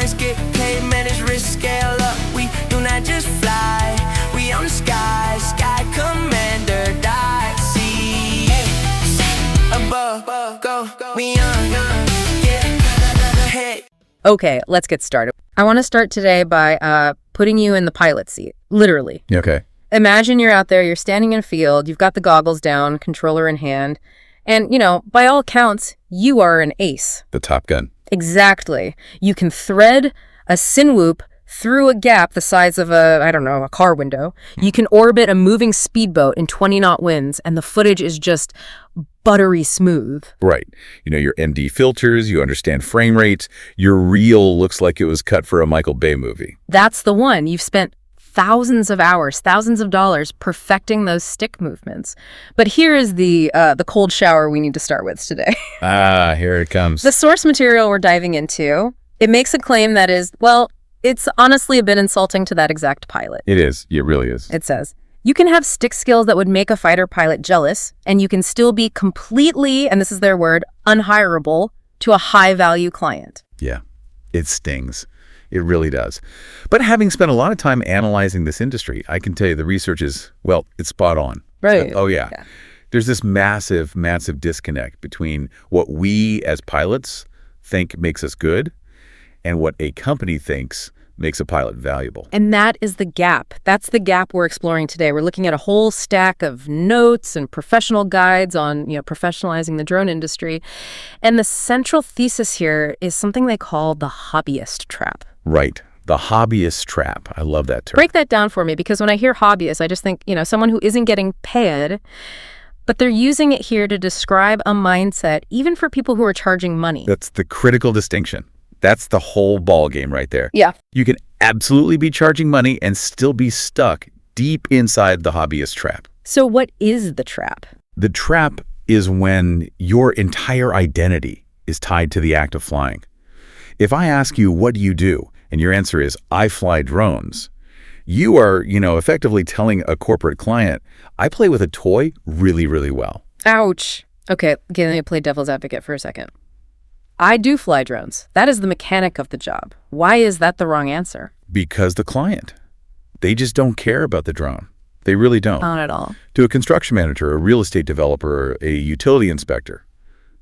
clients get paid, manage risk, scale up. We do not just fly, we on the sky, sky commander, die. See, above, go, we on, get ahead. Okay, let's get started. I want to start today by putting you in the pilot seat, literally. Okay. Imagine you're out there, you're standing in a field, you've got the goggles down, controller in hand, and, by all accounts, you are an ace. The Top Gun. Exactly. You can thread a sin-whoop through a gap the size of a car window. You can orbit a moving speedboat in 20-knot winds, and the footage is just buttery smooth. Right. Your MD filters, you understand frame rates, your reel looks like it was cut for a Michael Bay movie. That's the one. You've spent thousands of hours, thousands of dollars perfecting those stick movements. But here is the cold shower we need to start with today. Here it comes. The source material we're diving into, it makes a claim that is, well, it's honestly a bit insulting to that exact pilot. It is. It really is. It says, you can have stick skills that would make a fighter pilot jealous, and you can still be completely, and this is their word, unhirable to a high-value client. Yeah, it stings. It really does. But having spent a lot of time analyzing this industry, I can tell you the research is, well, it's spot on. Right. Oh, yeah. There's this massive, massive disconnect between what we as pilots think makes us good and what a company thinks makes a pilot valuable. And that is the gap. That's the gap we're exploring today. We're looking at a whole stack of notes and professional guides on, professionalizing the drone industry. And the central thesis here is something they call the hobbyist trap. Right. The hobbyist trap. I love that term. Break that down for me, because when I hear hobbyist, I just think, someone who isn't getting paid, but they're using it here to describe a mindset, even for people who are charging money. That's the critical distinction. That's the whole ball game right there. Yeah. You can absolutely be charging money and still be stuck deep inside the hobbyist trap. So what is the trap? The trap is when your entire identity is tied to the act of flying. If I ask you, what do you do? And your answer is, I fly drones. You are, effectively telling a corporate client, I play with a toy really, really well. Ouch. Okay, let me play devil's advocate for a second. I do fly drones. That is the mechanic of the job. Why is that the wrong answer? Because the client, they just don't care about the drone. They really don't. Not at all. To a construction manager, a real estate developer, a utility inspector,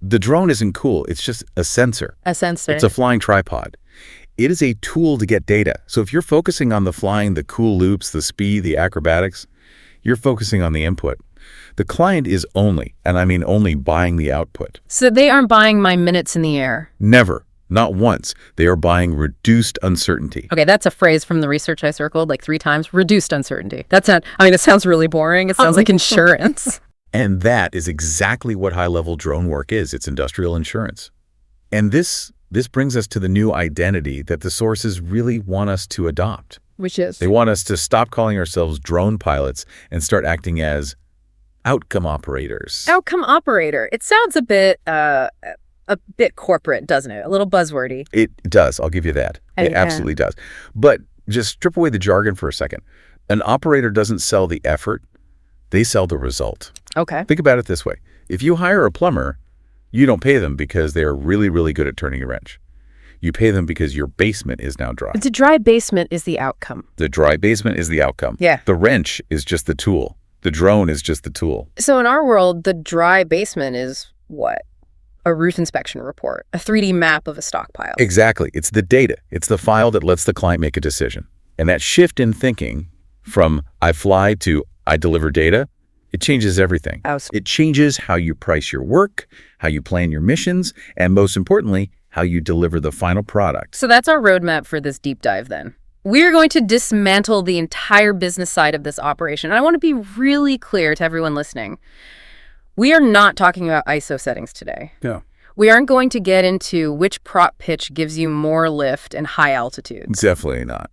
the drone isn't cool. It's just a sensor. A sensor. It's a flying tripod. It is a tool to get data. So if you're focusing on the flying, the cool loops, the speed, the acrobatics, you're focusing on the input. The client is only, and I mean only, buying the output. So they aren't buying my minutes in the air. Never. Not once. They are buying reduced uncertainty. Okay, that's a phrase from the research I circled like 3 times. Reduced uncertainty. It sounds really boring. It sounds like insurance. And that is exactly what high-level drone work is. It's industrial insurance. And this brings us to the new identity that the sources really want us to adopt. Which is? They want us to stop calling ourselves drone pilots and start acting as outcome operators. Outcome operator. It sounds a bit corporate, doesn't it? A little buzzwordy. It does. I'll give you that. It absolutely does. But just strip away the jargon for a second. An operator doesn't sell the effort. They sell the result. Okay. Think about it this way. If you hire a plumber, you don't pay them because they're really, really good at turning a wrench. You pay them because your basement is now dry. The dry basement is the outcome. The dry basement is the outcome. Yeah. The wrench is just the tool. The drone is just the tool. So in our world, the dry basement is what? A roof inspection report, a 3D map of a stockpile. Exactly. It's the data. It's the file that lets the client make a decision. And that shift in thinking from I fly to I deliver data, it changes everything. It changes how you price your work, how you plan your missions, and most importantly, how you deliver the final product. So that's our roadmap for this deep dive then. We're going to dismantle the entire business side of this operation. And I want to be really clear to everyone listening. We are not talking about ISO settings today. No. We aren't going to get into which prop pitch gives you more lift and high altitudes. Definitely not.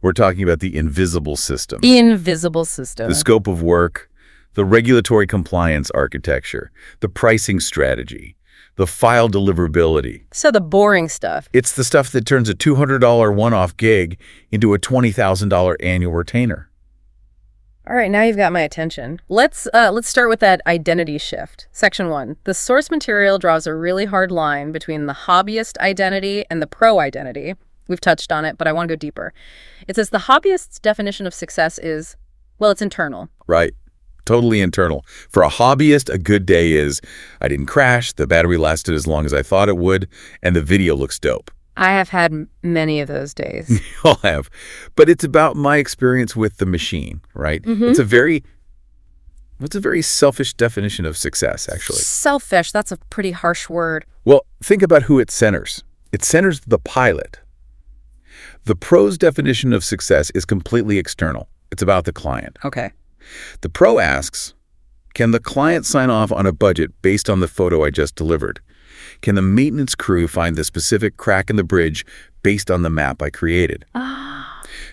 We're talking about the invisible system. The invisible system. The scope of work, the regulatory compliance architecture, the pricing strategy, the file deliverability. So the boring stuff. It's the stuff that turns a $200 one-off gig into a $20,000 annual retainer. All right, now you've got my attention. Let's start with that identity shift. Section 1. The source material draws a really hard line between the hobbyist identity and the pro identity. We've touched on it, but I want to go deeper. It says the hobbyist's definition of success is, well, it's internal. Right. Totally internal. For a hobbyist, a good day is, I didn't crash, the battery lasted as long as I thought it would, and the video looks dope. I have had many of those days. You all have. But it's about my experience with the machine, right? It's a very selfish definition of success, actually. Selfish, that's a pretty harsh word. Well, think about who it centers. It centers the pilot. The pro's definition of success is completely external. It's about the client. Okay. The pro asks, can the client sign off on a budget based on the photo I just delivered? Can the maintenance crew find the specific crack in the bridge based on the map I created?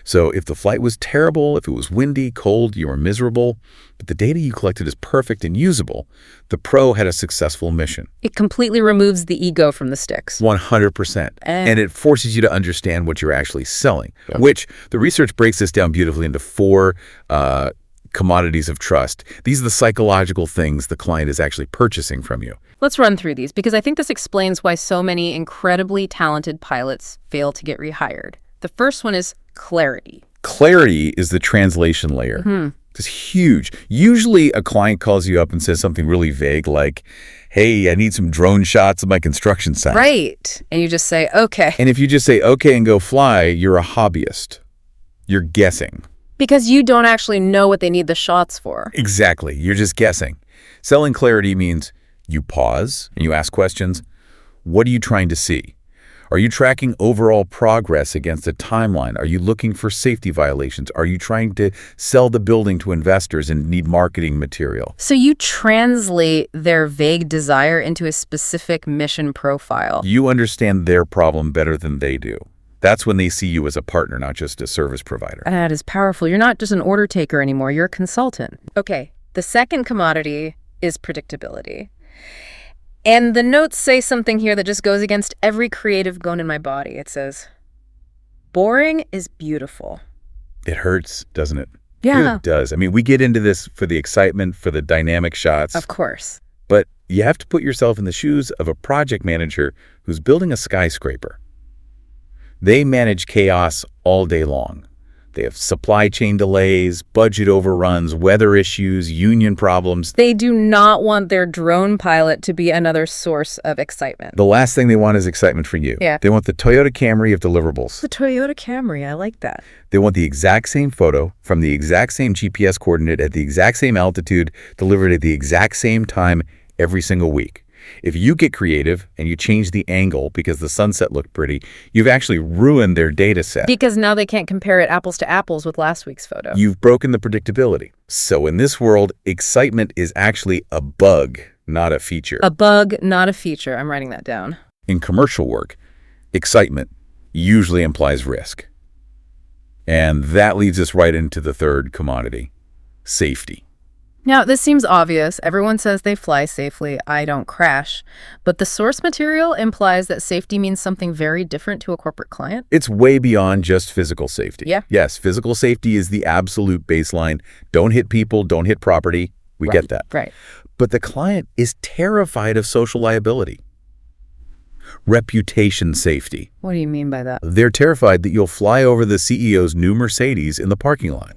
So if the flight was terrible, if it was windy, cold, you were miserable, but the data you collected is perfect and usable, the pro had a successful mission. It completely removes the ego from the sticks. 100%. And it forces you to understand what you're actually selling, which the research breaks this down beautifully into 4 commodities of trust. These are the psychological things the client is actually purchasing from you. Let's run through these, because I think this explains why so many incredibly talented pilots fail to get rehired. The first one is clarity. Clarity is the translation layer. It's huge. Usually a client calls you up and says something really vague like, hey, I need some drone shots of my construction site. Right. And you just say, okay. And if you just say, okay, and go fly, you're a hobbyist. You're guessing. Because you don't actually know what they need the shots for. Exactly. You're just guessing. Selling clarity means you pause and you ask questions. What are you trying to see? Are you tracking overall progress against a timeline? Are you looking for safety violations? Are you trying to sell the building to investors and need marketing material? So you translate their vague desire into a specific mission profile. You understand their problem better than they do. That's when they see you as a partner, not just a service provider. That is powerful. You're not just an order taker anymore. You're a consultant. Okay. The second commodity is predictability. And the notes say something here that just goes against every creative bone in my body. It says, boring is beautiful. It hurts, doesn't it? Yeah. It does. I mean, we get into this for the excitement, for the dynamic shots. Of course. But you have to put yourself in the shoes of a project manager who's building a skyscraper. They manage chaos all day long. They have supply chain delays, budget overruns, weather issues, union problems. They do not want their drone pilot to be another source of excitement. The last thing they want is excitement for you. Yeah. They want the Toyota Camry of deliverables. The Toyota Camry, I like that. They want the exact same photo from the exact same GPS coordinate at the exact same altitude, delivered at the exact same time every single week. If you get creative and you change the angle because the sunset looked pretty, you've actually ruined their data set. Because now they can't compare it apples to apples with last week's photo. You've broken the predictability. So in this world, excitement is actually a bug, not a feature. A bug, not a feature. I'm writing that down. In commercial work, excitement usually implies risk. And that leads us right into the third commodity, safety. Now, this seems obvious. Everyone says they fly safely. I don't crash. But the source material implies that safety means something very different to a corporate client. It's way beyond just physical safety. Yeah. Yes, physical safety is the absolute baseline. Don't hit people, don't hit property. We get that. Right. But the client is terrified of social liability. Reputation safety. What do you mean by that? They're terrified that you'll fly over the CEO's new Mercedes in the parking lot.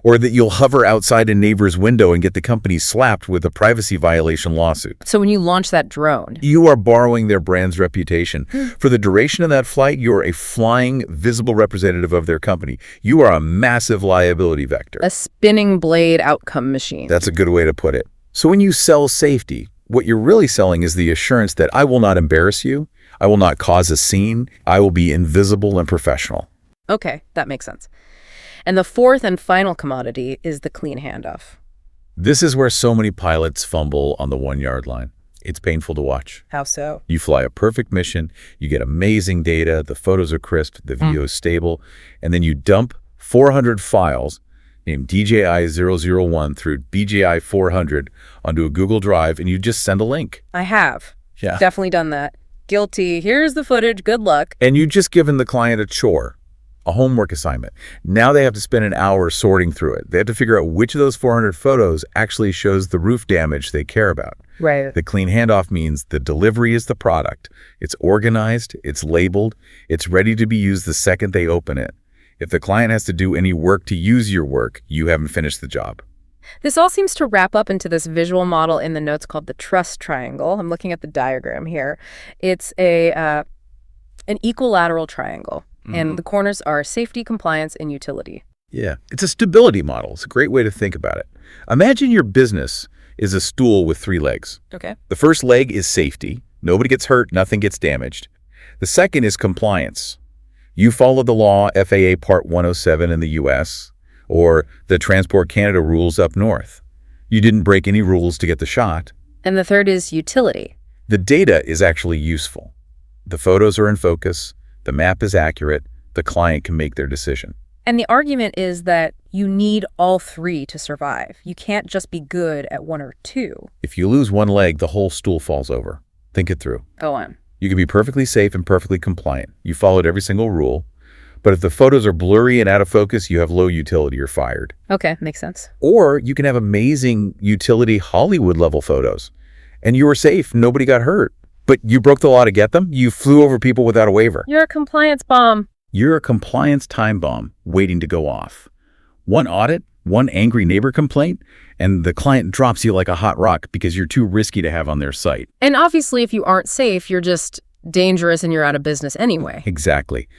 Or that you'll hover outside a neighbor's window and get the company slapped with a privacy violation lawsuit. So when you launch that drone, You are borrowing their brand's reputation. For the duration of that flight, you're a flying, visible representative of their company. You are a massive liability vector. a spinning blade outcome machine. That's a good way to put it. So when you sell safety, what you're really selling is the assurance that I will not embarrass you, I will not cause a scene, I will be invisible and professional. Okay, that makes sense. And the fourth and final commodity is the clean handoff. This is where so many pilots fumble on the 1-yard line. It's painful to watch. How so? You fly a perfect mission, you get amazing data, the photos are crisp, the video is stable, and then you dump 400 files named DJI-001 through BJI-400 onto a Google Drive, and you just send a link. I have. Yeah. Definitely done that. Guilty. Here's the footage. Good luck. And you just given the client a chore. a homework assignment. Now they have to spend an hour sorting through it. They have to figure out which of those 400 photos actually shows the roof damage they care about. Right. The clean handoff means the delivery is the product. It's organized, it's labeled, it's ready to be used the second they open it. If the client has to do any work to use your work, you haven't finished the job. This all seems to wrap up into this visual model in the notes called the trust triangle. I'm looking at the diagram here. It's an equilateral triangle, and the corners are safety, compliance, and utility. Yeah, it's a stability model. It's a great way to think about it. Imagine your business is a stool with 3 legs. Okay. The first leg is safety. Nobody gets hurt, nothing gets damaged. The second is compliance. You follow the law, FAA Part 107 in the U.S., or the Transport Canada rules up north. You didn't break any rules to get the shot. And the third is utility. The data is actually useful. The photos are in focus, the map is accurate, the client can make their decision. And the argument is that you need all 3 to survive. You can't just be good at 1 or 2. If you lose one leg, the whole stool falls over. Think it through. Go on. You can be perfectly safe and perfectly compliant. You followed every single rule. But if the photos are blurry and out of focus, you have low utility, you're fired. Okay, makes sense. Or you can have amazing utility Hollywood level photos. And you were safe, nobody got hurt. But you broke the law to get them? You flew over people without a waiver. You're a compliance bomb. You're a compliance time bomb waiting to go off. One audit, one angry neighbor complaint, and the client drops you like a hot rock because you're too risky to have on their site. And obviously, if you aren't safe, you're just dangerous and you're out of business anyway. Exactly.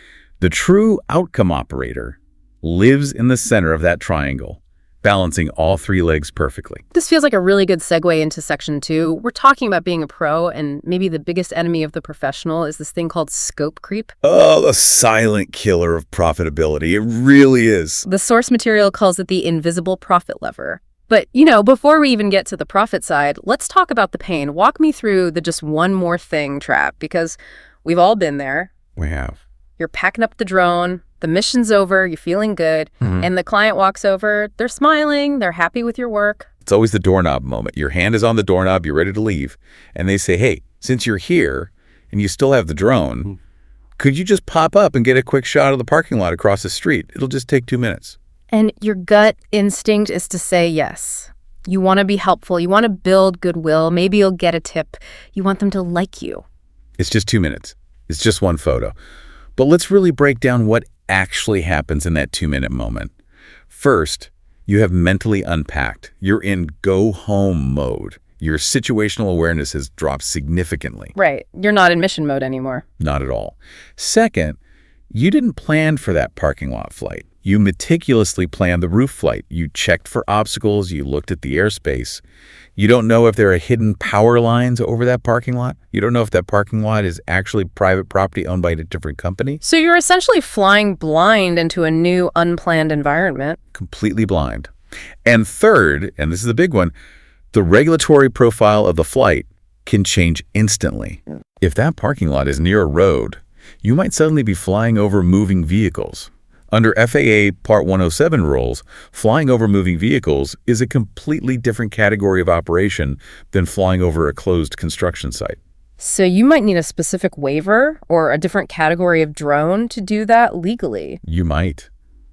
The true outcome operator lives in the center of that triangle, balancing all 3 legs perfectly. This feels like a really good segue into section 2. We're talking about being a pro, and maybe the biggest enemy of the professional is this thing called scope creep. Oh, the silent killer of profitability. It really is. The source material calls it the invisible profit lever. But, before we even get to the profit side, let's talk about the pain. Walk me through the just one more thing trap, because we've all been there. We have. You're packing up the drone, the mission's over, you're feeling good, and the client walks over, they're smiling, they're happy with your work. It's always the doorknob moment. Your hand is on the doorknob, you're ready to leave, and they say, hey, since you're here and you still have the drone, could you just pop up and get a quick shot of the parking lot across the street? It'll just take 2 minutes. And your gut instinct is to say yes. You want to be helpful, you want to build goodwill, maybe you'll get a tip. You want them to like you. It's just 2 minutes. It's just one photo. But let's really break down what actually happens in that 2-minute moment. First, you have mentally unpacked. You're in go-home mode. Your situational awareness has dropped significantly. Right. You're not in mission mode anymore. Not at all. Second, you didn't plan for that parking lot flight. You meticulously planned the roof flight. You checked for obstacles. You looked at the airspace. You don't know if there are hidden power lines over that parking lot. You don't know if that parking lot is actually private property owned by a different company. So you're essentially flying blind into a new, unplanned environment. Completely blind. And third, and this is the big one, the regulatory profile of the flight can change instantly. If that parking lot is near a road, you might suddenly be flying over moving vehicles. Under FAA Part 107 rules, flying over moving vehicles is a completely different category of operation than flying over a closed construction site. So you might need a specific waiver or a different category of drone to do that legally. You might.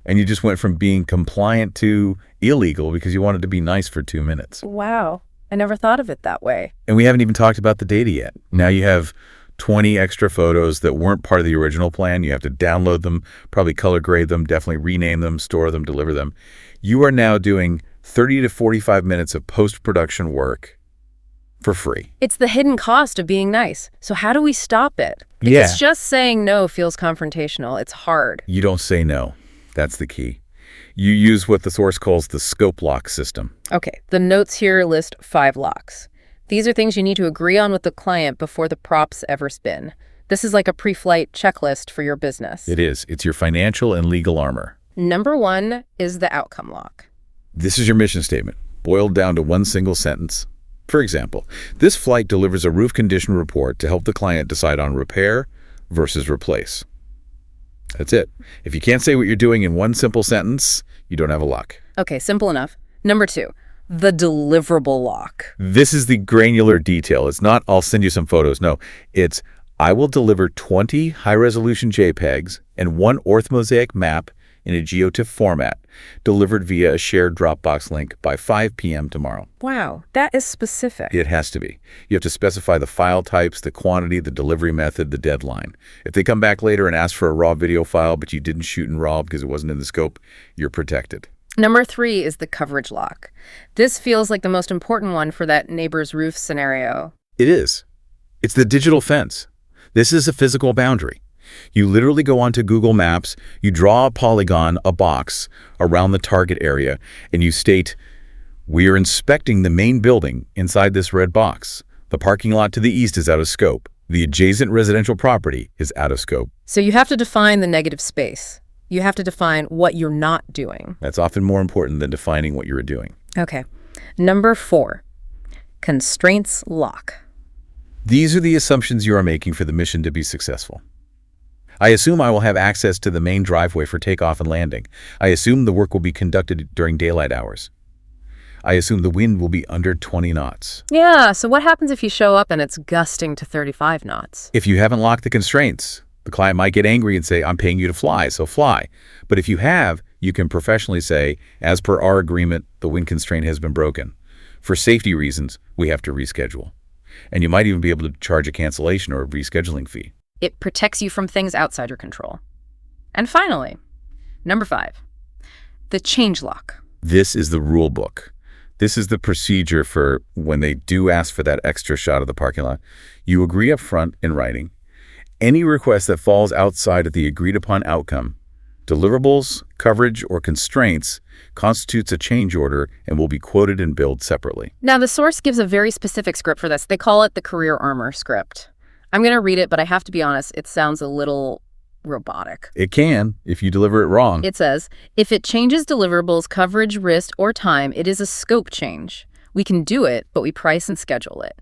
And you just went from being compliant to illegal because you wanted to be nice for 2 minutes. Wow. I never thought of it that way. And we haven't even talked about the data yet. Now you have 20 extra photos that weren't part of the original plan. You have to download them, probably color grade them, definitely rename them, store them, deliver them. You are now doing 30 to 45 minutes of post-production work for free. It's the hidden cost of being nice. So how do we stop it? Because just saying no feels confrontational. It's hard. You don't say no. That's the key. You use what the source calls the scope lock system. Okay, the notes here list 5 locks. These are things you need to agree on with the client before the props ever spin. This is like a pre-flight checklist for your business. It is. It's your financial and legal armor. Number 1 is the outcome lock. This is your mission statement, boiled down to one single sentence. For example, this flight delivers a roof condition report to help the client decide on repair versus replace. That's it. If you can't say what you're doing in one simple sentence, you don't have a lock. Okay, simple enough. Number 2, the deliverable lock. This is the granular detail. It's not, I'll send you some photos. No, it's, I will deliver 20 high-resolution JPEGs and 1 orthomosaic map in a GeoTIFF format, delivered via a shared Dropbox link by 5 p.m. tomorrow. Wow, that is specific. It has to be. You have to specify the file types, the quantity, the delivery method, the deadline. If they come back later and ask for a raw video file, but you didn't shoot in RAW because it wasn't in the scope, you're protected. Number 3 is the coverage lock. This feels like the most important one for that neighbor's roof scenario. It is. It's the digital fence. This is a physical boundary. You literally go onto Google Maps, you draw a polygon, a box, around the target area, and you state, "We are inspecting the main building inside this red box. The parking lot to the east is out of scope. The adjacent residential property is out of scope." So you have to define the negative space. You have to define what you're not doing. That's often more important than defining what you're doing. Okay. Number 4, constraints lock. These are the assumptions you are making for the mission to be successful. I assume I will have access to the main driveway for takeoff and landing. I assume the work will be conducted during daylight hours. I assume the wind will be under 20 knots. Yeah, so what happens if you show up and it's gusting to 35 knots? If you haven't locked the constraints, the client might get angry and say, "I'm paying you to fly, so fly." But if you have, you can professionally say, "As per our agreement, the wind constraint has been broken. For safety reasons, we have to reschedule." And you might even be able to charge a cancellation or a rescheduling fee. It protects you from things outside your control. And finally, number 5, the change lock. This is the rule book. This is the procedure for when they do ask for that extra shot of the parking lot. You agree up front in writing. Any request that falls outside of the agreed upon outcome, deliverables, coverage, or constraints, constitutes a change order and will be quoted and billed separately. Now, the source gives a very specific script for this. They call it the career armor script. I'm going to read it, but I have to be honest, it sounds a little robotic. It can, if you deliver it wrong. It says, if it changes deliverables, coverage, risk, or time, it is a scope change. We can do it, but we price and schedule it.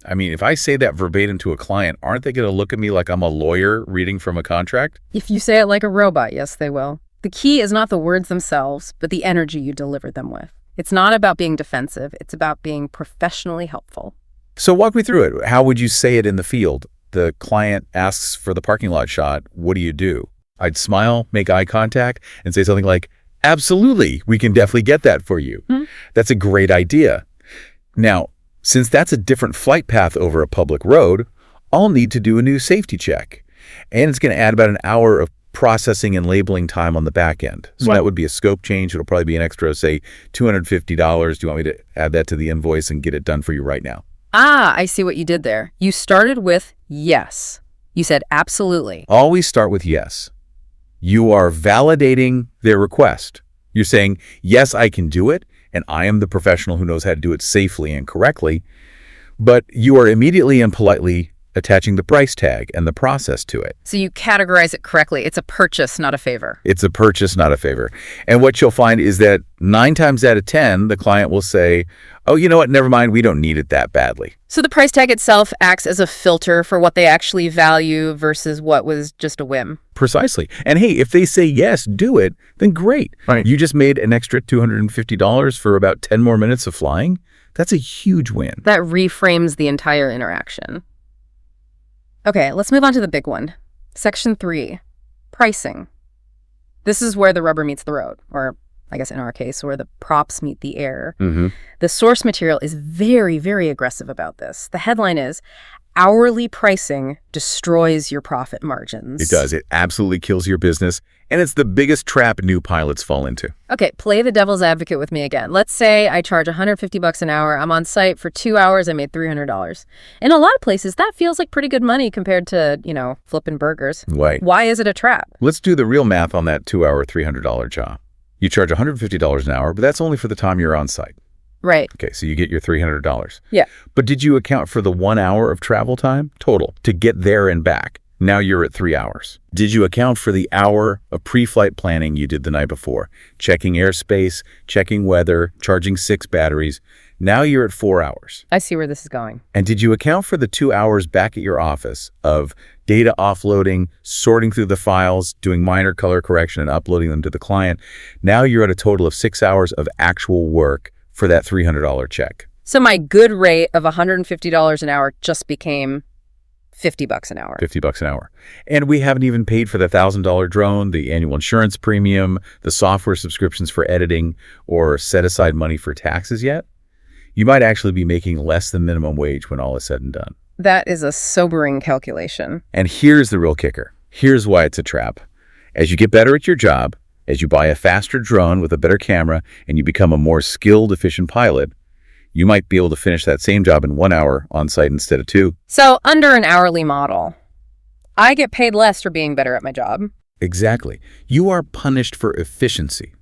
I mean, if I say that verbatim to a client, aren't they going to look at me like I'm a lawyer reading from a contract? If you say it like a robot, yes, they will. The key is not the words themselves, but the energy you deliver them with. It's not about being defensive. It's about being professionally helpful. So walk me through it. How would you say it in the field? The client asks for the parking lot shot. What do? I'd smile, make eye contact, and say something like, "Absolutely, we can definitely get that for you." That's a great idea. Now, since that's a different flight path over a public road, I'll need to do a new safety check. And it's going to add about an hour of processing and labeling time on the back end. So that would be a scope change. It'll probably be an extra, say, $250. Do you want me to add that to the invoice and get it done for you right now? Ah, I see what you did there. You started with yes. You said absolutely. Always start with yes. You are validating their request. You're saying, yes, I can do it, and I am the professional who knows how to do it safely and correctly. But you are immediately and politely attaching the price tag and the process to it. So you categorize it correctly. It's a purchase, not a favor. It's a purchase, not a favor. And what you'll find is that 9 times out of 10, the client will say, "Oh, you know what? Never mind. We don't need it that badly." So the price tag itself acts as a filter for what they actually value versus what was just a whim. Precisely. And hey, if they say, yes, do it, then great. Right. You just made an extra $250 for about 10 more minutes of flying. That's a huge win. That reframes the entire interaction. Okay, let's move on to the big one. Section 3, pricing. This is where the rubber meets the road, or I guess in our case, where the props meet the air. The source material is very, very aggressive about this. The headline is, hourly pricing destroys your profit margins. It does. It absolutely kills your business, and it's the biggest trap new pilots fall into. Okay, play the devil's advocate with me again. Let's say I charge $150 an hour. I'm on site for 2 hours. I made $300. In a lot of places, that feels like pretty good money compared to, flipping burgers. Right. Why is it a trap? Let's do the real math on that 2-hour, $300 job. You charge $150 an hour, but that's only for the time you're on site. Right. Okay, so you get your $300. Yeah. But did you account for the 1 hour of travel time total to get there and back? Now you're at 3 hours. Did you account for the hour of pre-flight planning you did the night before? Checking airspace, checking weather, charging 6 batteries. Now you're at 4 hours. I see where this is going. And did you account for the 2 hours back at your office of data offloading, sorting through the files, doing minor color correction, and uploading them to the client? Now you're at a total of 6 hours of actual work for that $300 check. So my good rate of $150 an hour just became $50 an hour. $50 an hour. And we haven't even paid for the $1,000 drone, the annual insurance premium, the software subscriptions for editing, or set aside money for taxes yet. You might actually be making less than minimum wage when all is said and done. That is a sobering calculation. And here's the real kicker. Here's why it's a trap. As you get better at your job, as you buy a faster drone with a better camera, and you become a more skilled, efficient pilot, you might be able to finish that same job in 1 hour on site instead of 2. So under an hourly model, I get paid less for being better at my job. Exactly. You are punished for efficiency.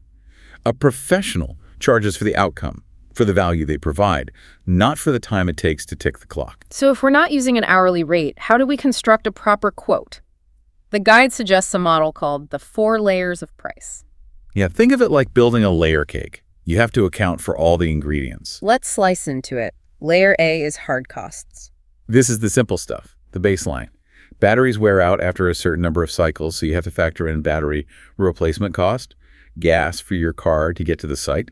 A professional charges for the outcome, for the value they provide, not for the time it takes to tick the clock. So if we're not using an hourly rate, how do we construct a proper quote? The guide suggests a model called the 4 layers of price. Yeah, think of it like building a layer cake. You have to account for all the ingredients. Let's slice into it. Layer A is hard costs. This is the simple stuff, the baseline. Batteries wear out after a certain number of cycles, so you have to factor in battery replacement cost, gas for your car to get to the site,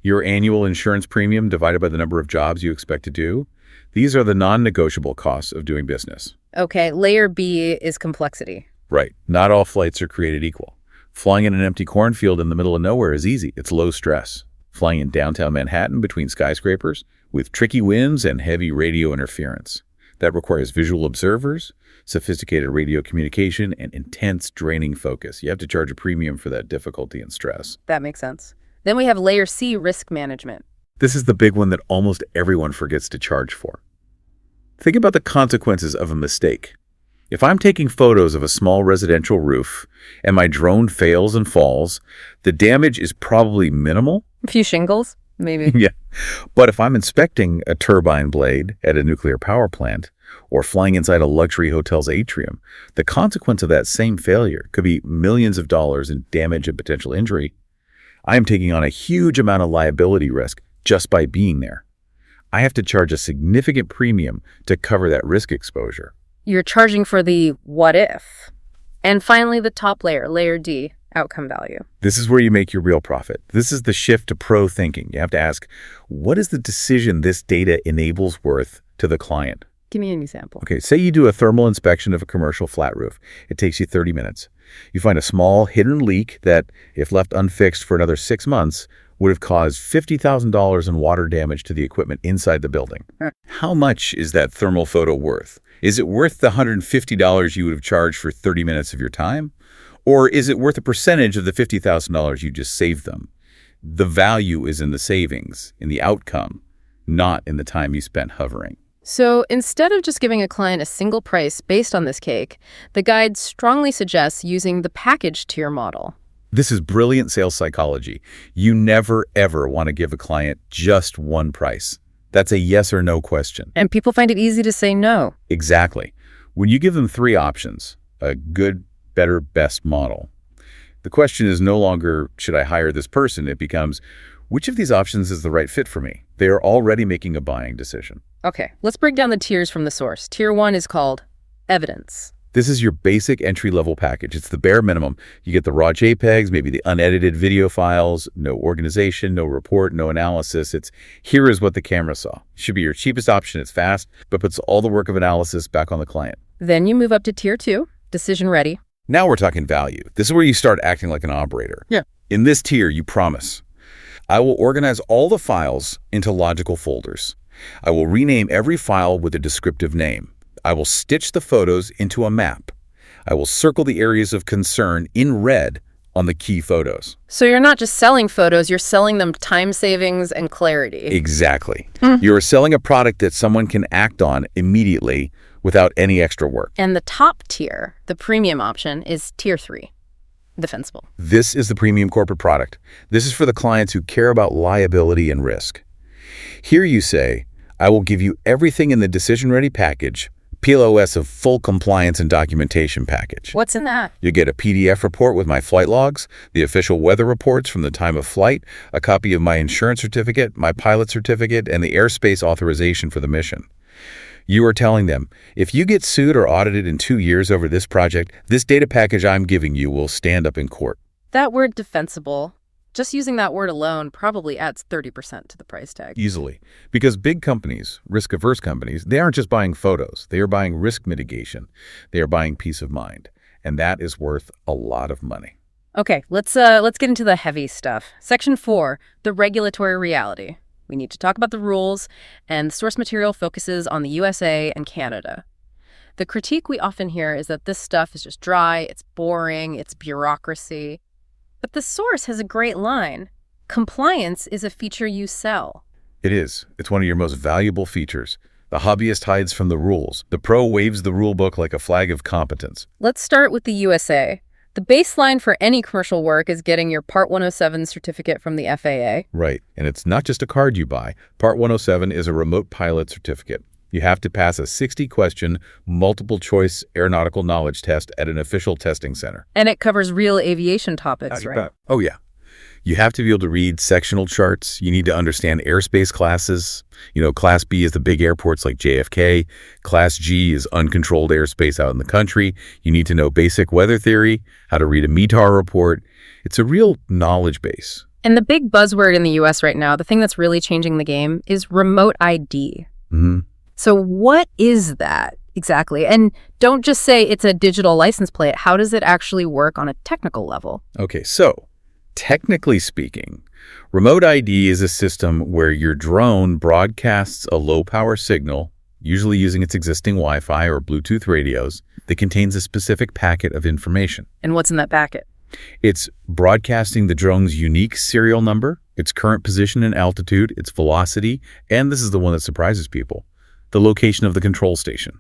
your annual insurance premium divided by the number of jobs you expect to do. These are the non-negotiable costs of doing business. Okay, layer B is complexity. Right. Not all flights are created equal. Flying in an empty cornfield in the middle of nowhere is easy. It's low stress. Flying in downtown Manhattan between skyscrapers with tricky winds and heavy radio interference. That requires visual observers, sophisticated radio communication, and intense draining focus. You have to charge a premium for that difficulty and stress. That makes sense. Then we have layer C, risk management. This is the big one that almost everyone forgets to charge for. Think about the consequences of a mistake. If I'm taking photos of a small residential roof and my drone fails and falls, the damage is probably minimal. A few shingles, maybe. Yeah. But if I'm inspecting a turbine blade at a nuclear power plant or flying inside a luxury hotel's atrium, the consequence of that same failure could be millions of dollars in damage and potential injury. I am taking on a huge amount of liability risk just by being there. I have to charge a significant premium to cover that risk exposure. You're charging for the what if. And finally, the top layer, layer D, outcome value. This is where you make your real profit. This is the shift to pro thinking. You have to ask, what is the decision this data enables worth to the client? Give me an example. Okay, say you do a thermal inspection of a commercial flat roof. It takes you 30 minutes. You find a small hidden leak that, if left unfixed for another 6 months, would have caused $50,000 in water damage to the equipment inside the building. How much is that thermal photo worth? Is it worth the $150 you would have charged for 30 minutes of your time? Or is it worth a percentage of the $50,000 you just saved them? The value is in the savings, in the outcome, not in the time you spent hovering. So instead of just giving a client a single price based on this cake, the guide strongly suggests using the package tier model. This is brilliant sales psychology. You never, ever want to give a client just one price. That's a yes or no question. And people find it easy to say no. Exactly. When you give them 3 options, a good, better, best model, the question is no longer, should I hire this person? It becomes, which of these options is the right fit for me? They are already making a buying decision. Okay, let's break down the tiers from the source. Tier 1 is called evidence. This is your basic entry-level package. It's the bare minimum. You get the raw JPEGs, maybe the unedited video files, no organization, no report, no analysis. It's here is what the camera saw. It should be your cheapest option. It's fast, but puts all the work of analysis back on the client. Then you move up to tier 2, decision ready. Now we're talking value. This is where you start acting like an operator. Yeah. In this tier, you promise, I will organize all the files into logical folders. I will rename every file with a descriptive name. I will stitch the photos into a map. I will circle the areas of concern in red on the key photos. So you're not just selling photos, you're selling them time savings and clarity. Exactly. You're selling a product that someone can act on immediately without any extra work. And the top tier, the premium option, is tier 3, Defensible. This is the premium corporate product. This is for the clients who care about liability and risk. Here you say, I will give you everything in the decision-ready package, PLOS of full compliance and documentation package. What's in that? You get a PDF report with my flight logs, the official weather reports from the time of flight, a copy of my insurance certificate, my pilot certificate, and the airspace authorization for the mission. You are telling them, if you get sued or audited in 2 years over this project, this data package I'm giving you will stand up in court. That word defensible, Just using that word alone probably adds 30% to the price tag. Easily. Because big companies, risk-averse companies, they aren't just buying photos. They are buying risk mitigation. They are buying peace of mind. And that is worth a lot of money. Okay, let's get into the heavy stuff. Section 4, the regulatory reality. We need to talk about the rules, and the source material focuses on the USA and Canada. The critique we often hear is that this stuff is just dry, it's boring, it's bureaucracy. But the source has a great line. Compliance is a feature you sell. It is. It's one of your most valuable features. The hobbyist hides from the rules. The pro waves the rule book like a flag of competence. Let's start with the USA. The baseline for any commercial work is getting your Part 107 certificate from the FAA. Right. And it's not just a card you buy. Part 107 is a remote pilot certificate. You have to pass a 60-question, multiple-choice aeronautical knowledge test at an official testing center. And it covers real aviation topics, right? Oh, yeah. You have to be able to read sectional charts. You need to understand airspace classes. Class B is the big airports like JFK. Class G is uncontrolled airspace out in the country. You need to know basic weather theory, how to read a METAR report. It's a real knowledge base. And the big buzzword in the U.S. right now, the thing that's really changing the game, is remote ID. Mm-hmm. So what is that exactly? And don't just say it's a digital license plate. How does it actually work on a technical level? Okay, so technically speaking, remote ID is a system where your drone broadcasts a low-power signal, usually using its existing Wi-Fi or Bluetooth radios, that contains a specific packet of information. And what's in that packet? It's broadcasting the drone's unique serial number, its current position and altitude, its velocity, and this is the one that surprises people, the location of the control station,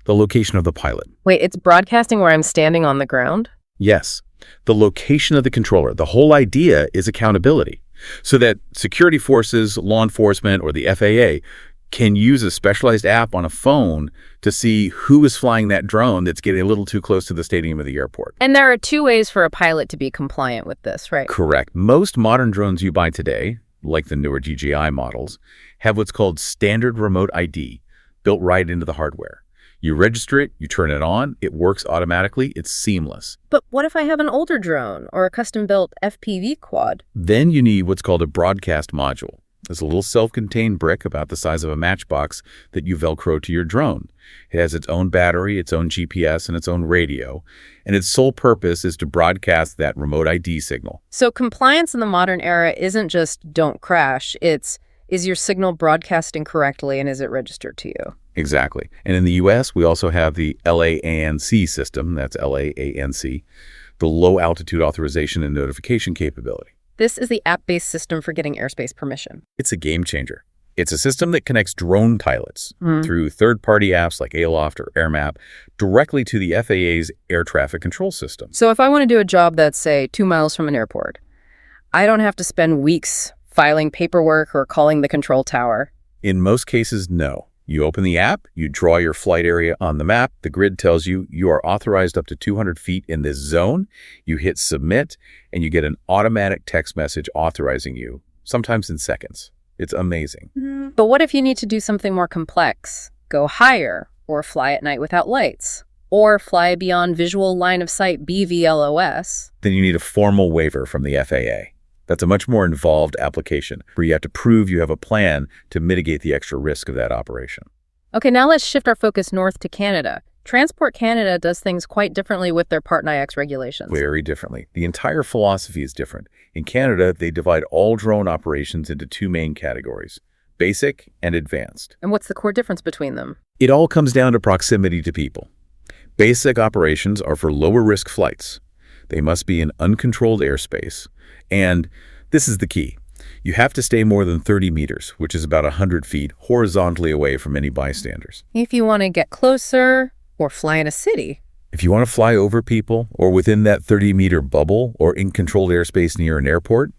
the location of the pilot. Wait, it's broadcasting where I'm standing on the ground? Yes, the location of the controller. The whole idea is accountability, so that security forces, law enforcement, or the FAA can use a specialized app on a phone to see who is flying that drone that's getting a little too close to the stadium of the airport. And there are two ways for a pilot to be compliant with this, right? Correct. Most modern drones you buy today, like the newer DJI models, have what's called standard remote ID built right into the hardware. You register it, you turn it on, it works automatically, it's seamless. But what if I have an older drone or a custom-built FPV quad? Then you need what's called a broadcast module. It's a little self-contained brick about the size of a matchbox that you Velcro to your drone. It has its own battery, its own GPS, and its own radio, and its sole purpose is to broadcast that remote ID signal. So compliance in the modern era isn't just don't crash, it's is your signal broadcasting correctly and is it registered to you? Exactly. And in the U.S., we also have the LAANC system, that's LAANC, the Low Altitude Authorization and Notification Capability. This is the app-based system for getting airspace permission. It's a game changer. It's a system that connects drone pilots through third-party apps like Aloft or AirMap directly to the FAA's air traffic control system. So if I want to do a job that's, say, 2 miles from an airport, I don't have to spend weeks filing paperwork or calling the control tower. In most cases, no. You open the app, you draw your flight area on the map, the grid tells you you are authorized up to 200 feet in this zone, you hit submit, and you get an automatic text message authorizing you, sometimes in seconds. It's amazing. But what if you need to do something more complex? Go higher, or fly at night without lights, or fly beyond visual line of sight BVLOS? Then you need a formal waiver from the FAA. That's a much more involved application where you have to prove you have a plan to mitigate the extra risk of that operation. Okay, now let's shift our focus north to Canada. Transport Canada does things quite differently with their Part IX regulations. Very differently. The entire philosophy is different. In Canada, they divide all drone operations into two main categories, basic and advanced. And what's the core difference between them? It all comes down to proximity to people. Basic operations are for lower risk flights. They must be in uncontrolled airspace. And this is the key. You have to stay more than 30 meters, which is about 100 feet, horizontally away from any bystanders. If you want to get closer or fly in a city. If you want to fly over people or within that 30-meter bubble or in controlled airspace near an airport,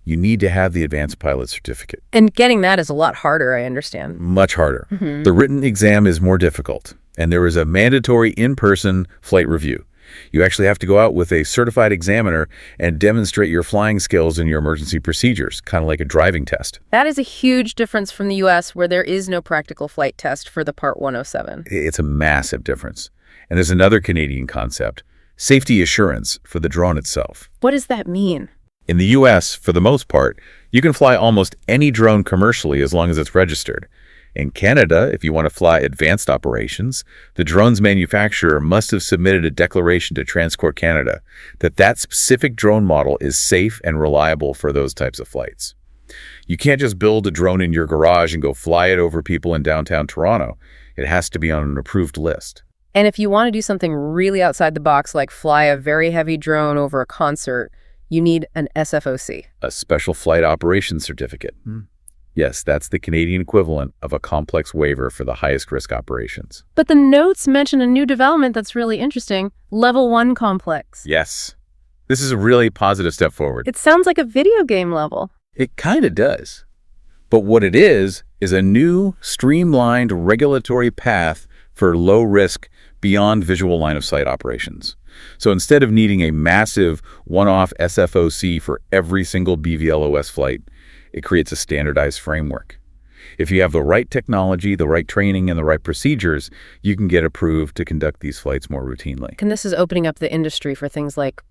you need to have the advanced pilot certificate. And getting that is a lot harder, I understand. Much harder. The written exam is more difficult, and there is a mandatory in-person flight review. You actually have to go out with a certified examiner and demonstrate your flying skills and your emergency procedures, kind of like a driving test. That is a huge difference from the U.S., where there is no practical flight test for the Part 107. It's a massive difference. And there's another Canadian concept, safety assurance for the drone itself. What does that mean? In the US, for the most part, you can fly almost any drone commercially as long as it's registered. In Canada, if you want to fly advanced operations, the drone's manufacturer must have submitted a declaration to Transport Canada that that specific drone model is safe and reliable for those types of flights. You can't just build a drone in your garage and go fly it over people in downtown Toronto. It has to be on an approved list. And if you want to do something really outside the box, like fly a very heavy drone over a concert, you need an SFOC. A Special Flight Operations Certificate. Yes, that's the Canadian equivalent of a complex waiver for the highest risk operations. But the notes mention a new development that's really interesting, Level 1 complex. Yes. This is a really positive step forward. It sounds like a video game level. It kind of does. But what it is a new, streamlined regulatory path for low-risk, beyond visual line of sight operations. So instead of needing a massive one-off SFOC for every single BVLOS flight, it creates a standardized framework. If you have the right technology, the right training, and the right procedures, you can get approved to conduct these flights more routinely. And this is opening up the industry for things like,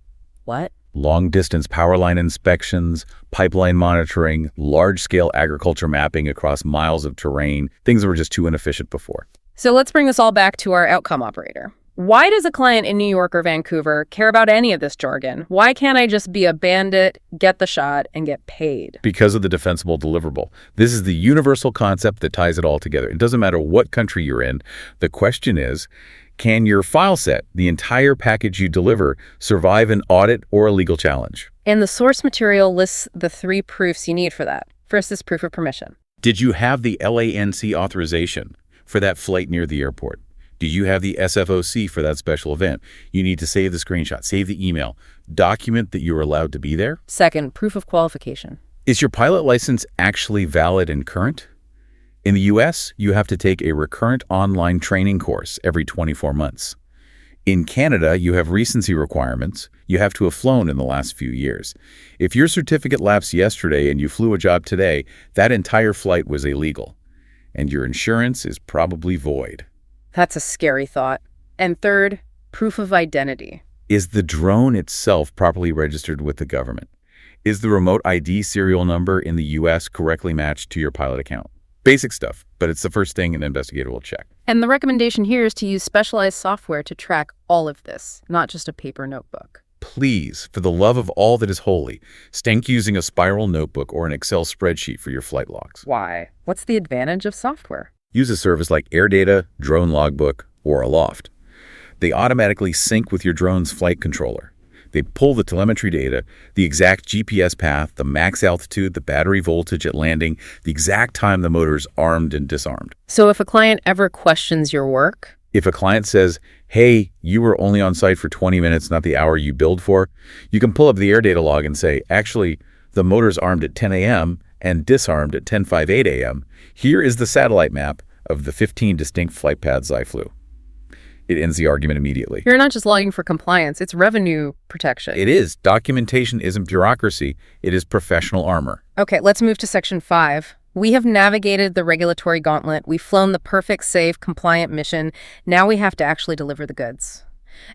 what? Long-distance power line inspections, pipeline monitoring, large-scale agriculture mapping across miles of terrain, things that were just too inefficient before. So let's bring this all back to our outcome operator. Why does a client in New York or Vancouver care about any of this jargon? Why can't I just be a bandit, get the shot, and get paid? Because of the defensible deliverable. This is the universal concept that ties it all together. It doesn't matter what country you're in. The question is, can your file set, the entire package you deliver, survive an audit or a legal challenge? And the source material lists the 3 proofs you need for that. First is proof of permission. Did you have the LANC authorization for that flight near the airport? Do you have the SFOC for that special event? You need to save the screenshot, save the email, document that you were allowed to be there. Second, proof of qualification. Is your pilot license actually valid and current? In the US, you have to take a recurrent online training course every 24 months. In Canada, you have recency requirements. You have to have flown in the last few years. If your certificate lapsed yesterday and you flew a job today, that entire flight was illegal, and your insurance is probably void. That's a scary thought. And third, proof of identity. Is the drone itself properly registered with the government? Is the remote ID serial number in the US correctly matched to your pilot account? Basic stuff, but it's the first thing an investigator will check. And the recommendation here is to use specialized software to track all of this, not just a paper notebook. Please, for the love of all that is holy, stink using a spiral notebook or an Excel spreadsheet for your flight logs. Why? What's the advantage of software? Use a service like AirData, Drone Logbook, or Aloft. They automatically sync with your drone's flight controller. They pull the telemetry data, the exact GPS path, the max altitude, the battery voltage at landing, the exact time the motor is armed and disarmed. So if a client ever questions your work? If a client says, hey, you were only on site for 20 minutes, not the hour you billed for, you can pull up the AirData log and say, actually, the motor's armed at 10 a.m. and disarmed at 10:58 a.m. Here is the satellite map of the 15 distinct flight paths I flew. It ends the argument immediately. You're not just logging for compliance, it's revenue protection. It is. Documentation isn't bureaucracy. It is professional armor. Okay, let's move to Section 5. We have navigated the regulatory gauntlet. We've flown the perfect, safe, compliant mission. Now we have to actually deliver the goods.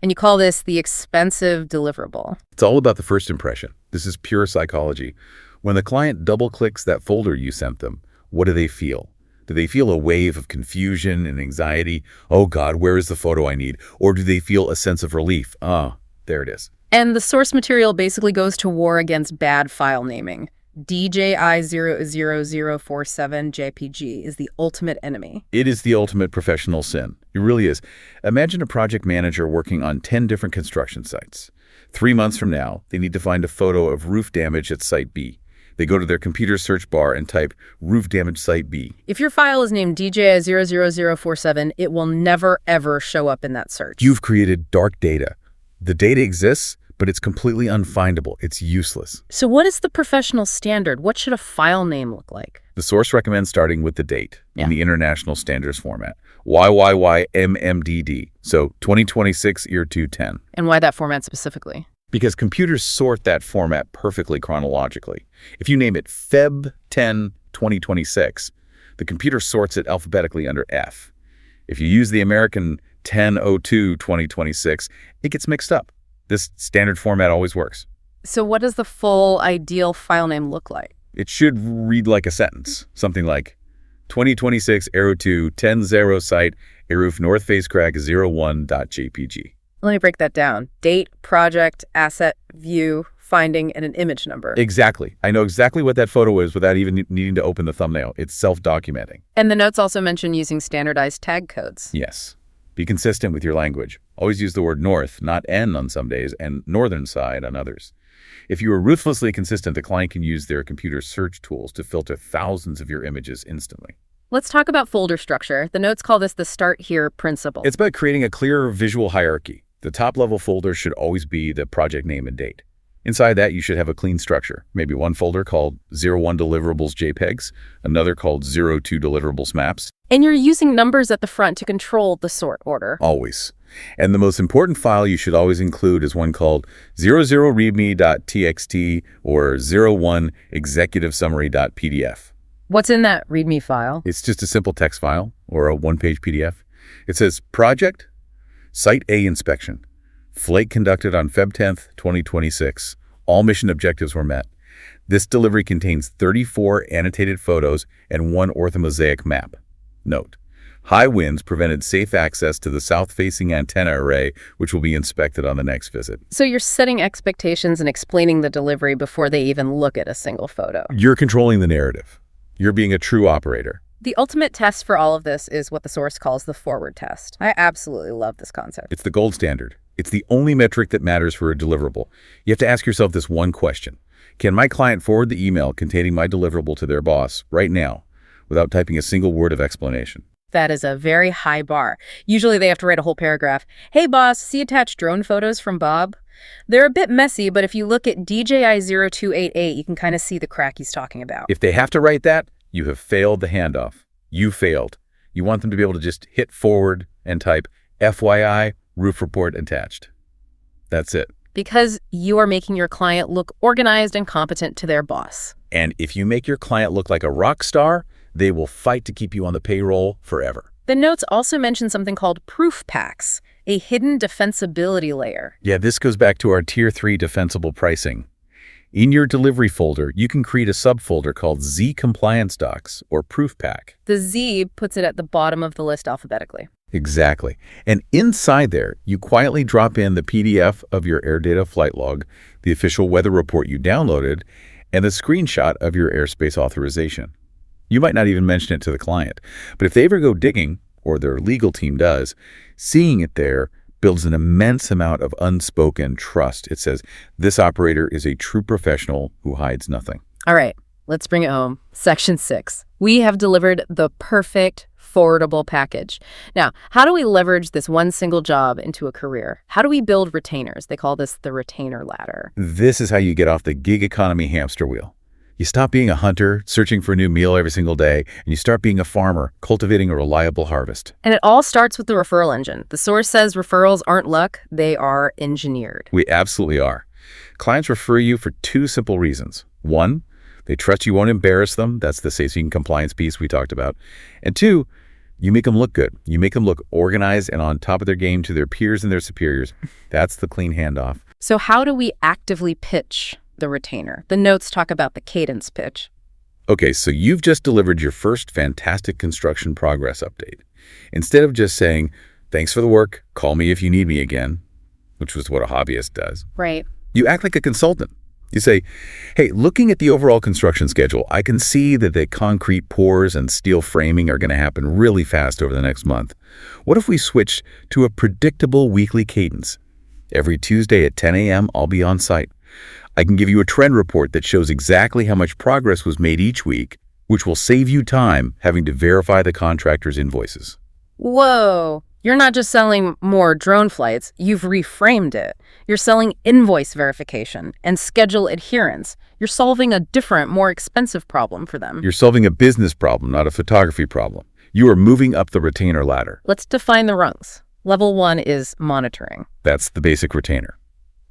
And you call this the expensive deliverable. It's all about the first impression. This is pure psychology. When the client double-clicks that folder you sent them, what do they feel? Do they feel a wave of confusion and anxiety? Oh God, where is the photo I need? Or do they feel a sense of relief? Ah, there it is. And the source material basically goes to war against bad file naming. DJI00047 JPG is the ultimate enemy. It is the ultimate professional sin. It really is. Imagine a project manager working on 10 different construction sites. 3 months from now, they need to find a photo of roof damage at Site B. They go to their computer search bar and type roof damage Site B. If your file is named DJI00047, it will never, ever show up in that search. You've created dark data. The data exists, but it's completely unfindable. It's useless. So what is the professional standard? What should a file name look like? The source recommends starting with the date in the International Standards format. YYYMMDD. So 2026 year 210. And why that format specifically? Because computers sort that format perfectly chronologically. If you name it Feb 10 2026, the computer sorts it alphabetically under F. If you use the American 10/02 2026, it gets mixed up. This standard format always works. So what does the full ideal file name look like? It should read like a sentence, something like 2026 Aero 2 10-0 site Aroof North Face Crack 01.jpg. Let me break that down. Date, project, asset, view, finding, and an image number. Exactly. I know exactly what that photo is without even needing to open the thumbnail. It's self-documenting. And the notes also mention using standardized tag codes. Yes. Be consistent with your language. Always use the word north, not N on some days, and northern side on others. If you are ruthlessly consistent, the client can use their computer search tools to filter thousands of your images instantly. Let's talk about folder structure. The notes call this the start here principle. It's about creating a clear visual hierarchy. The top-level folder should always be the project name and date. Inside that, you should have a clean structure. Maybe one folder called 01 deliverables JPEGs, another called 02 deliverables maps. And you're using numbers at the front to control the sort order. Always. And the most important file you should always include is one called 00readme.txt or 01 executive-summary.pdf. What's in that README file? It's just a simple text file or a one-page PDF. It says project, Site A inspection. Flight conducted on Feb 10th, 2026. All mission objectives were met. This delivery contains 34 annotated photos and one orthomosaic map. Note: high winds prevented safe access to the south-facing antenna array, which will be inspected on the next visit. So you're setting expectations and explaining the delivery before they even look at a single photo. You're controlling the narrative. You're being a true operator. The ultimate test for all of this is what the source calls the forward test. I absolutely love this concept. It's the gold standard. It's the only metric that matters for a deliverable. You have to ask yourself this one question. Can my client forward the email containing my deliverable to their boss right now without typing a single word of explanation? That is a very high bar. Usually they have to write a whole paragraph. Hey boss, see attached drone photos from Bob? They're a bit messy, but if you look at DJI-0288, you can kind of see the crack he's talking about. If they have to write that, you have failed the handoff. You failed. You want them to be able to just hit forward and type FYI, roof report attached. That's it. Because you are making your client look organized and competent to their boss. And if you make your client look like a rock star, they will fight to keep you on the payroll forever. The notes also mention something called proof packs, a hidden defensibility layer. Yeah, this goes back to our Tier 3 defensible pricing. In your delivery folder, you can create a subfolder called Z Compliance Docs or Proof Pack. The Z puts it at the bottom of the list alphabetically. Exactly. And inside there, you quietly drop in the PDF of your air data flight log, the official weather report you downloaded, and the screenshot of your airspace authorization. You might not even mention it to the client, but if they ever go digging, or their legal team does, seeing it there builds an immense amount of unspoken trust. It says, this operator is a true professional who hides nothing. All right, let's bring it home. Section 6. We have delivered the perfect forwardable package. Now, how do we leverage this one single job into a career? How do we build retainers? They call this the retainer ladder. This is how you get off the gig economy hamster wheel. You stop being a hunter, searching for a new meal every single day, and you start being a farmer, cultivating a reliable harvest. And it all starts with the referral engine. The source says referrals aren't luck, they are engineered. We absolutely are. Clients refer you for two simple reasons. One, they trust you won't embarrass them. That's the safety and compliance piece we talked about. And two, you make them look good. You make them look organized and on top of their game to their peers and their superiors. That's the clean handoff. So how do we actively pitch the retainer? The notes talk about the cadence pitch. Okay, so you've just delivered your first fantastic construction progress update. Instead of just saying, thanks for the work, call me if you need me again, which was what a hobbyist does. Right. You act like a consultant. You say, hey, looking at the overall construction schedule, I can see that the concrete pours and steel framing are going to happen really fast over the next month. What if we switched to a predictable weekly cadence? Every Tuesday at 10 a.m., I'll be on site. I can give you a trend report that shows exactly how much progress was made each week, which will save you time having to verify the contractor's invoices. Whoa. You're not just selling more drone flights, you've reframed it. You're selling invoice verification and schedule adherence. You're solving a different, more expensive problem for them. You're solving a business problem, not a photography problem. You are moving up the retainer ladder. Let's define the rungs. Level 1 is monitoring. That's the basic retainer.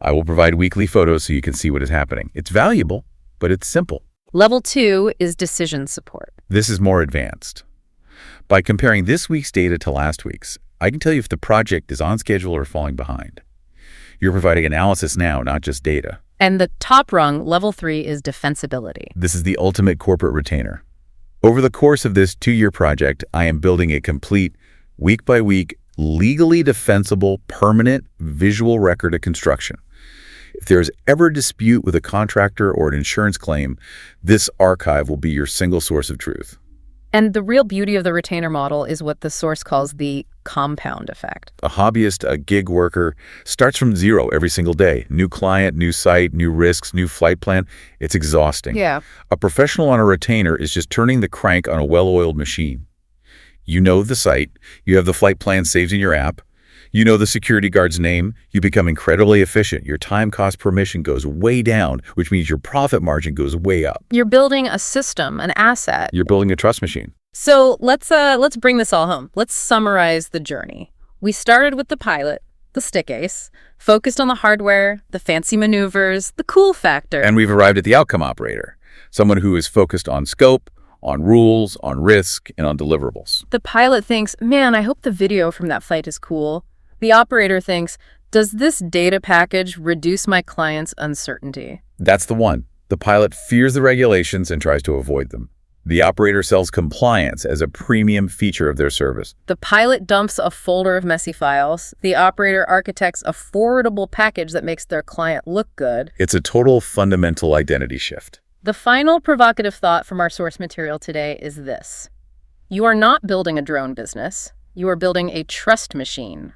I will provide weekly photos so you can see what is happening. It's valuable, but it's simple. Level 2 is decision support. This is more advanced. By comparing this week's data to last week's, I can tell you if the project is on schedule or falling behind. You're providing analysis now, not just data. And the top rung, level 3, is defensibility. This is the ultimate corporate retainer. Over the course of this 2-year project, I am building a complete, week-by-week, legally defensible, permanent visual record of construction. If there is ever a dispute with a contractor or an insurance claim, this archive will be your single source of truth. And the real beauty of the retainer model is what the source calls the compound effect. A hobbyist, a gig worker, starts from zero every single day. New client, new site, new risks, new flight plan. It's exhausting. Yeah. A professional on a retainer is just turning the crank on a well-oiled machine. You know the site. You have the flight plan saved in your app. You know the security guard's name. You become incredibly efficient. Your time cost per mission goes way down, which means your profit margin goes way up. You're building a system, an asset. You're building a trust machine. So let's bring this all home. Let's summarize the journey. We started with the pilot, the stick ace, focused on the hardware, the fancy maneuvers, the cool factor. And we've arrived at the outcome operator, someone who is focused on scope, on rules, on risk, and on deliverables. The pilot thinks, man, I hope the video from that flight is cool. The operator thinks, does this data package reduce my client's uncertainty? That's the one. The pilot fears the regulations and tries to avoid them. The operator sells compliance as a premium feature of their service. The pilot dumps a folder of messy files. The operator architects a forwardable package that makes their client look good. It's a total fundamental identity shift. The final provocative thought from our source material today is this. You are not building a drone business. You are building a trust machine.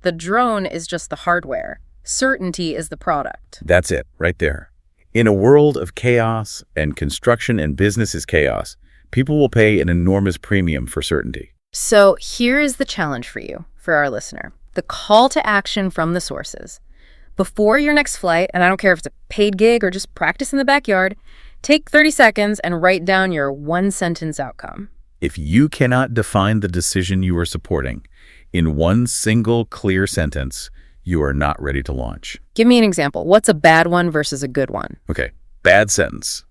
The drone is just the hardware. Certainty is the product. That's it, right there. In a world of chaos, and construction and business is chaos, people will pay an enormous premium for certainty. So here is the challenge for you, for our listener. The call to action from the sources. Before your next flight, and I don't care if it's a paid gig or just practice in the backyard, take 30 seconds and write down your one-sentence outcome. If you cannot define the decision you are supporting in one single clear sentence, you are not ready to launch. Give me an example. What's a bad one versus a good one? Okay, bad sentence.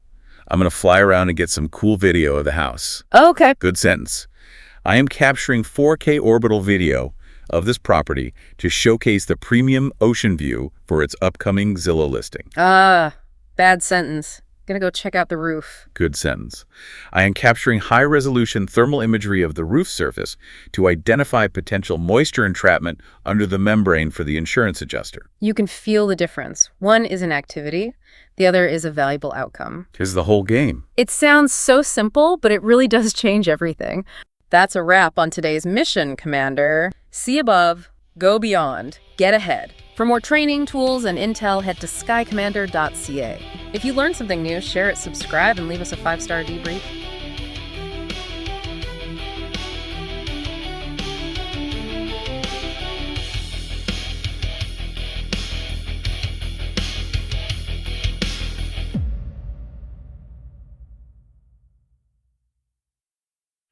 I'm going to fly around and get some cool video of the house. Okay. Good sentence. I am capturing 4K orbital video of this property to showcase the premium ocean view for its upcoming Zillow listing. Bad sentence. Gonna go check out the roof. Good sentence. I am capturing high-resolution thermal imagery of the roof surface to identify potential moisture entrapment under the membrane for the insurance adjuster. You can feel the difference. One is an activity. The other is a valuable outcome. Here's the whole game. It sounds so simple, but it really does change everything. That's a wrap on today's mission, Commander. See above, go beyond, get ahead. For more training, tools, and intel, head to skycommander.ca. If you learned something new, share it, subscribe, and leave us a 5-star debrief.